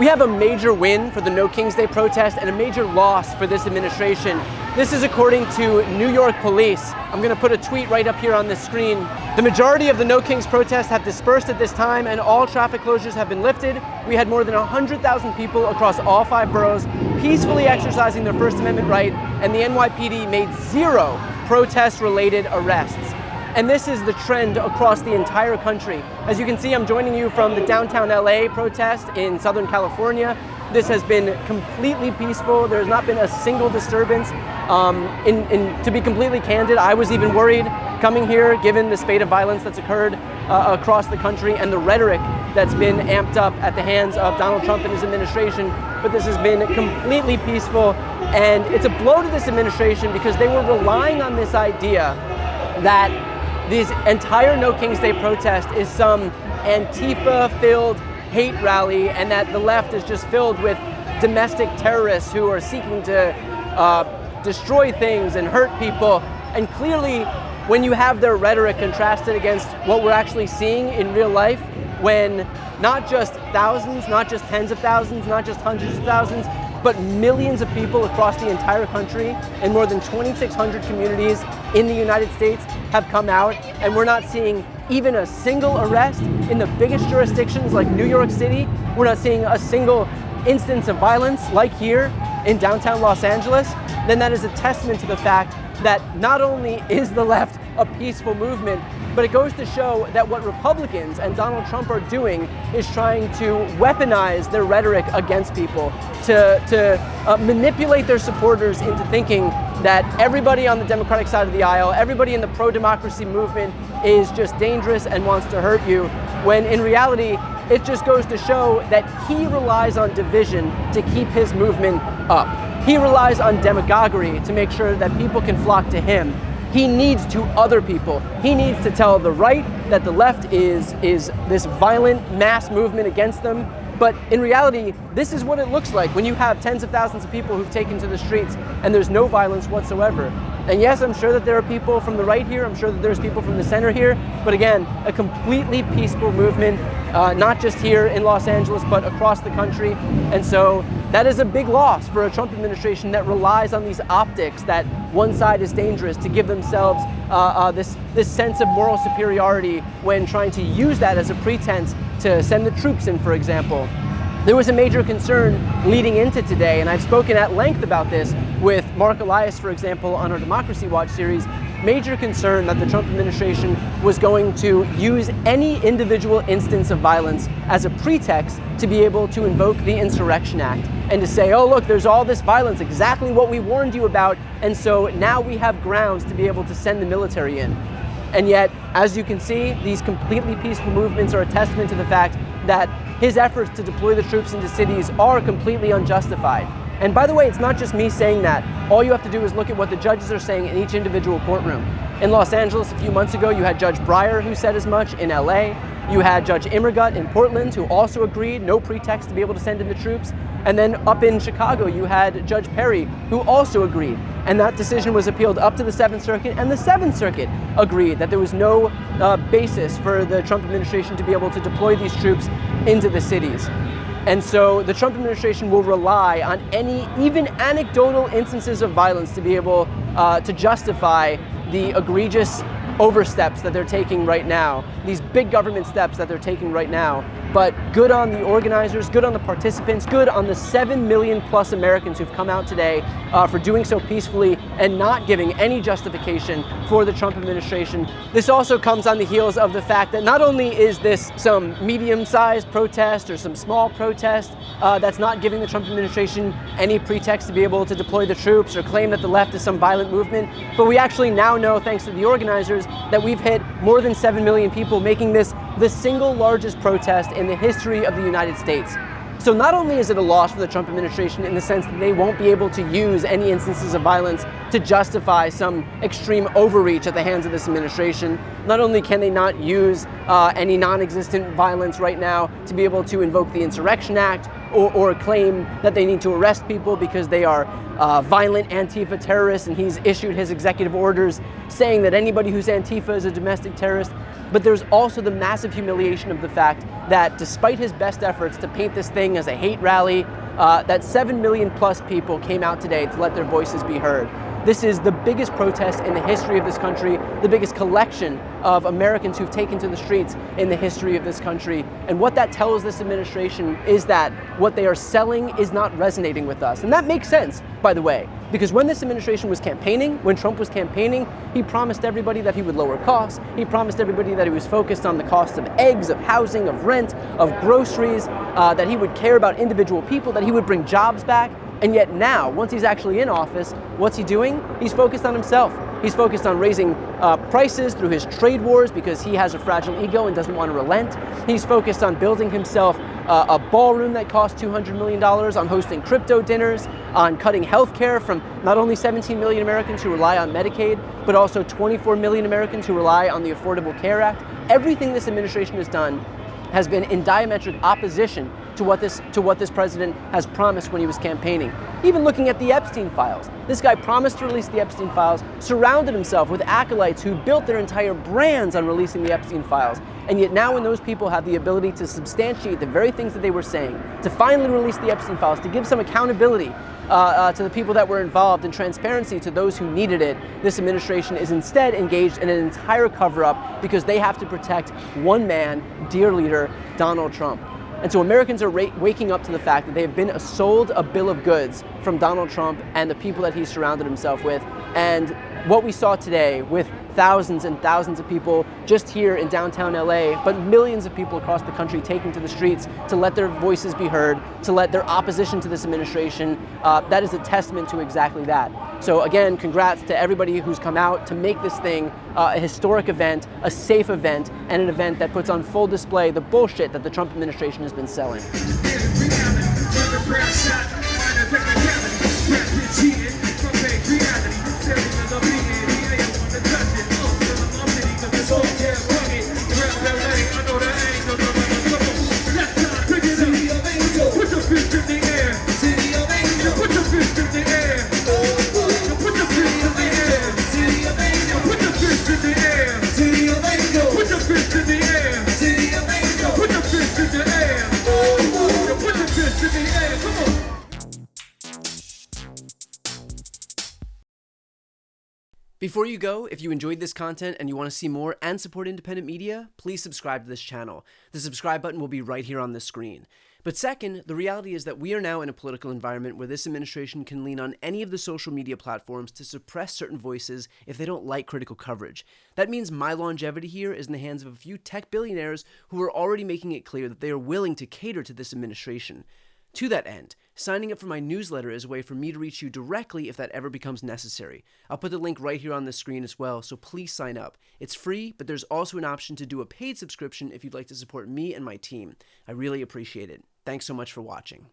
We have a major win for the No Kings Day protest and a major loss for this administration. This is according to New York police. I'm going to put a tweet right up here on the screen. The majority of the No Kings protests have dispersed at this time and all traffic closures have been lifted. We had more than 100,000 people across all 5 boroughs peacefully exercising their First Amendment right, and the NYPD made 0 protest-related arrests. And this is the trend across the entire country. As you can see, I'm joining you from the downtown LA protest in Southern California. This has been completely peaceful. There's not been a single disturbance. To be completely candid, I was even worried coming here, given the spate of violence that's occurred across the country and the rhetoric that's been amped up at the hands of Donald Trump and his administration. But this has been completely peaceful, and it's a blow to this administration because they were relying on this idea that this entire No Kings Day protest is some Antifa-filled hate rally, and that the left is just filled with domestic terrorists who are seeking to destroy things and hurt people. And clearly, when you have their rhetoric contrasted against what we're actually seeing in real life, when not just thousands, not just tens of thousands, not just hundreds of thousands, but millions of people across the entire country in more than 2,600 communities in the United States have come out, and we're not seeing even a single arrest in the biggest jurisdictions like New York City. We're not seeing a single instance of violence like here in downtown Los Angeles. Then that is a testament to the fact that not only is the left a peaceful movement, but it goes to show that what Republicans and Donald Trump are doing is trying to weaponize their rhetoric against people, to manipulate their supporters into thinking that everybody on the Democratic side of the aisle, everybody in the pro-democracy movement is just dangerous and wants to hurt you, when in reality, it just goes to show that he relies on division to keep his movement up. He relies on demagoguery to make sure that people can flock to him. He needs to other people. He needs to tell the right that the left is this violent mass movement against them. But in reality, this is what it looks like when you have tens of thousands of people who've taken to the streets and there's no violence whatsoever. And yes, I'm sure that there are people from the right here. I'm sure that there's people from the center here. But again, a completely peaceful movement, not just here in Los Angeles, but across the country. And so that is a big loss for a Trump administration that relies on these optics that one side is dangerous to give themselves this sense of moral superiority when trying to use that as a pretense to send the troops in, for example. There was a major concern leading into today, and I've spoken at length about this with Mark Elias, for example, on our Democracy Watch series. Major concern that the Trump administration was going to use any individual instance of violence as a pretext to be able to invoke the Insurrection Act and to say, oh, look, there's all this violence, exactly what we warned you about, and so now we have grounds to be able to send the military in. And yet, as you can see, these completely peaceful movements are a testament to the fact that his efforts to deploy the troops into cities are completely unjustified. And by the way, it's not just me saying that. All you have to do is look at what the judges are saying in each individual courtroom. In Los Angeles a few months ago, you had Judge Breyer who said as much. In LA, you had Judge Immergut in Portland who also agreed, no pretext to be able to send in the troops. And then up in Chicago, you had Judge Perry who also agreed. And that decision was appealed up to the 7th Circuit, and the 7th Circuit agreed that there was no basis for the Trump administration to be able to deploy these troops into the cities. And so the Trump administration will rely on any, even anecdotal instances of violence to be able to justify the egregious oversteps that they're taking right now, these big government steps that they're taking right now. But good on the organizers, good on the participants, good on the 7 million plus Americans who've come out today for doing so peacefully and not giving any justification for the Trump administration. This also comes on the heels of the fact that not only is this some medium-sized protest or some small protest that's not giving the Trump administration any pretext to be able to deploy the troops or claim that the left is some violent movement, but we actually now know, thanks to the organizers, that we've hit more than 7 million people, making this the single largest protest in the history of the United States. So not only is it a loss for the Trump administration in the sense that they won't be able to use any instances of violence to justify some extreme overreach at the hands of this administration, not only can they not use any non-existent violence right now to be able to invoke the Insurrection Act or claim that they need to arrest people because they are violent Antifa terrorists and he's issued his executive orders saying that anybody who's Antifa is a domestic terrorist. But there's also the massive humiliation of the fact that despite his best efforts to paint this thing as a hate rally, that 7 million plus people came out today to let their voices be heard. This is the biggest protest in the history of this country, the biggest collection of Americans who've taken to the streets in the history of this country. And what that tells this administration is that what they are selling is not resonating with us. And that makes sense, by the way, because when this administration was campaigning, when Trump was campaigning, he promised everybody that he would lower costs. He promised everybody that he was focused on the cost of eggs, of housing, of rent, of groceries, that he would care about individual people, that he would bring jobs back. And yet now, once he's actually in office, what's he doing? He's focused on himself. He's focused on raising prices through his trade wars because he has a fragile ego and doesn't want to relent. He's focused on building himself a ballroom that costs $200 million, on hosting crypto dinners, on cutting health care from not only 17 million Americans who rely on Medicaid, but also 24 million Americans who rely on the Affordable Care Act. Everything this administration has done has been in diametric opposition to what this president has promised when he was campaigning. Even looking at the Epstein files. This guy promised to release the Epstein files, surrounded himself with acolytes who built their entire brands on releasing the Epstein files. And yet now when those people have the ability to substantiate the very things that they were saying, to finally release the Epstein files, to give some accountability to the people that were involved and transparency to those who needed it, this administration is instead engaged in an entire cover-up because they have to protect one man, dear leader, Donald Trump. And so Americans are waking up to the fact that they have been sold a bill of goods from Donald Trump and the people that he surrounded himself with. And what we saw today with thousands and thousands of people just here in downtown LA, but millions of people across the country taking to the streets to let their voices be heard, to let their opposition to this administration, that is a testament to exactly that. So again, congrats to everybody who's come out to make this thing a historic event, a safe event, and an event that puts on full display the bullshit that the Trump administration has been selling. Before you go, if you enjoyed this content and you want to see more and support independent media, please subscribe to this channel. The subscribe button will be right here on the screen. But second, the reality is that we are now in a political environment where this administration can lean on any of the social media platforms to suppress certain voices if they don't like critical coverage. That means my longevity here is in the hands of a few tech billionaires who are already making it clear that they are willing to cater to this administration. To that end, signing up for my newsletter is a way for me to reach you directly if that ever becomes necessary. I'll put the link right here on the screen as well, so please sign up. It's free, but there's also an option to do a paid subscription if you'd like to support me and my team. I really appreciate it. Thanks so much for watching.